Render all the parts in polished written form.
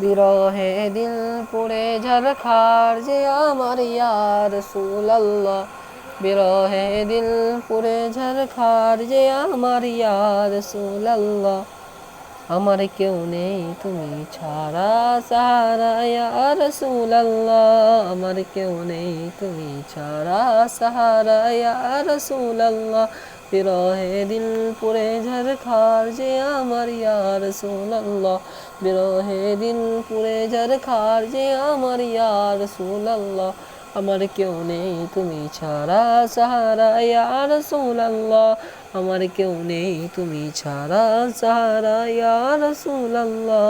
বিরহে দিল পুড়ে ঝরখার যে আমার ইয়া রাসূলুল্লাহ, বিরহে দিল পুড়ে ঝরখার যে আমার ইয়া রাসূলুল্লাহ। আমার কেউ নেই তুমি ছাড়া সাহারা ইয়া রাসূলুল্লাহ, আমার কেউ নেই তুমি ছাড়া সাহারা ইয়া রাসূলুল্লাহ। বিরহে দিল পুড়ে ঝরখার যে আমার ইয়া রাসূলুল্লাহ, বিরহে দিল পুড়ে ঝরখার যে আমার ইয়া রাসূলুল্লাহ। আমার কেউ নেই তুমি ছাড়া সাহারা ইয়া রাসূলুল্লাহ, আমার কেউ নেই তুমি ছাড়া সাহারা ইয়া রাসূলুল্লাহ।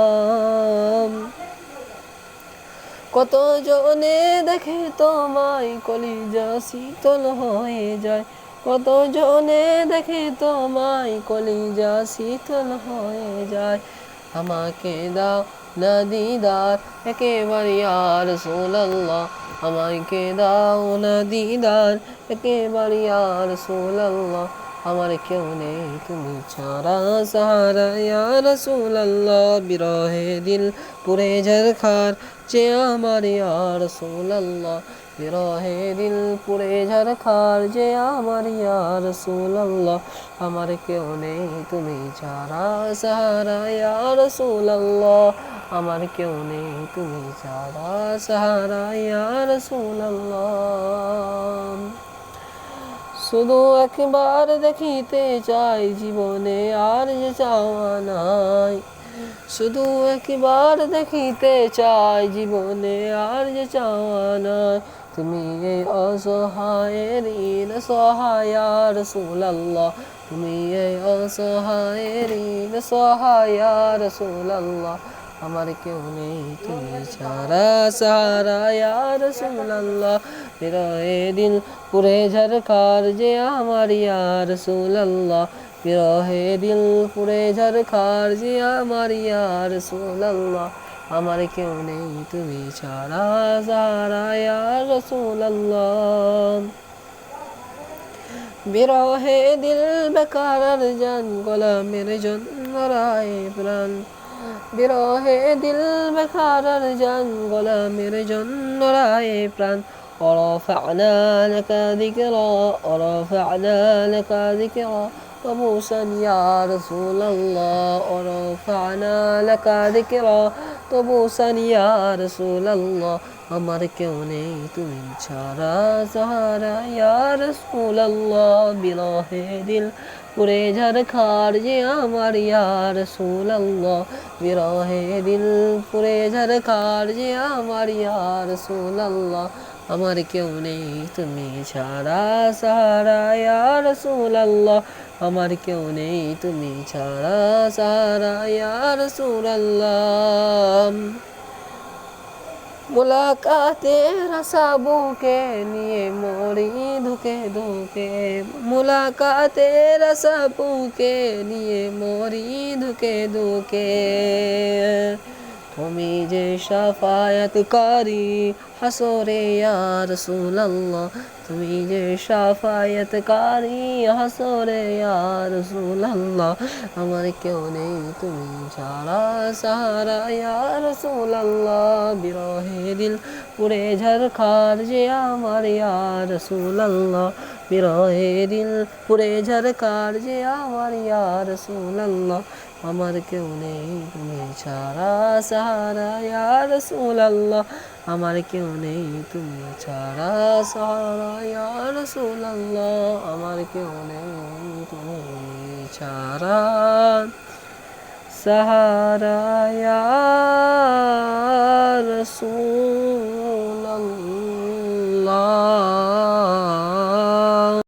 কত জনে দেখে তোমায় কলিজা শীতল হয়ে যায়, কত জনে দেখে তোমায় কলিজা শীতল হয়ে যায়। আমাকে দাও না দিদার একেবারে ইয়া রাসূলুল্লাহ, আমাকে দাও না দিদার একেবারে ইয়া রাসূলুল্লাহ। আমার কেউ নেই তুমি ছাড়া সাহারা ইয়া রাসূলুল্লাহ, বিরহে দিল পুড়ে ঝরখার যে আমার ইয়া রাসূলুল্লাহ, বিরহে দিল পুড়ে ঝরখার যে আমার ইয়া রাসূলুল্লাহ। আমার কেউ নেই তুমি ছাড়া সাহারা ইয়া রাসূলুল্লাহ, আমার কেউ নেই তুমি ছাড়া সাহারা ইয়া রাসূলুল্লাহ। শুধু একবার দেখিতে চাই জীবনে আর যে চাওয়া নাই, শুধু একবার দেখিতে চাই জীবনে আর যে চাওয়া নাই। তুমি এই অসহায়ের সহায় ইয়া রাসূলুল্লাহ, তুমি এই অসহায়ের সহায় ইয়া রাসূলুল্লাহ। আমার কেউ নেই তুমি ছাড়া সাহারা ইয়া রাসূলুল্লাহ, বিরহে দিল পুড়ে ঝরখার যে আমার ইয়া রাসূলুল্লাহ, বিরহে দিল পুড়ে ঝরখার যে আমার ইয়া রাসূলুল্লাহ। আমার কেউ নেই তুমি ছাড়া সাহারা ইয়া রাসূলুল্লাহ। বিরহে দিল বেকার জান গোলামের জন্য রায় প্রাণ, বিরহে দিল বেকার জান গোলামের জন্য রায় প্রাণ। ورفعنا لك ذكرا ورفعنا لك ذكرا طبوسا يا رسول الله، ورفعنا لك ذكرا طبوسا يا رسول الله। আমার কেউ নেই তুমি ছাড়া সাহারা ইয়া রাসূলুল্লাহ, বিরহে দিল পুড়ে ঝরখার যে আমার ইয়া রাসূলুল্লাহ, বিরহে দিল পুড়ে ঝরখার যে আমার ইয়া রাসূলুল্লাহ। আমার কেউ নেই তুমি ছাড়া সাহারা ইয়া রাসূলুল্লাহ, আমার কেউ নেই তুমি ছাড়া সাহারা ইয়া রাসূলুল্লাহ। মুলাকাতের আশাবুকে নিয়ে মরি ধুকে ধুকে, মুলাকাতের আশাবুকে নিয়ে মরি ধুকে ধুকে। তুমি যে শাফায়াতকারী হাসরে ইয়া রাসূলুল্লাহ, তুমি যে শাফায়াতকারী হাসরে ইয়া রাসূলুল্লাহ। আমার কেউ নেই তুমি ছাড়া সাহারা ইয়া রাসূলুল্লাহ, বিরহে দিল পুড়ে ঝরখার যে আমার ইয়া রাসূলুল্লাহ, বিরহে দিল পুড়ে ঝরখার যে আমার ইয়া রাসূলুল্লাহ। আমার কেউ নেই তুমি ছাড়া সাহারা ইয়া রাসূলুল্লাহ, আমার কেউ নেই তুমি ছাড়া সাহারা ইয়া রাসূলুল্লাহ, আমার কেউ নেই তুমি ছাড়া সাহারা ইয়া রাসূল।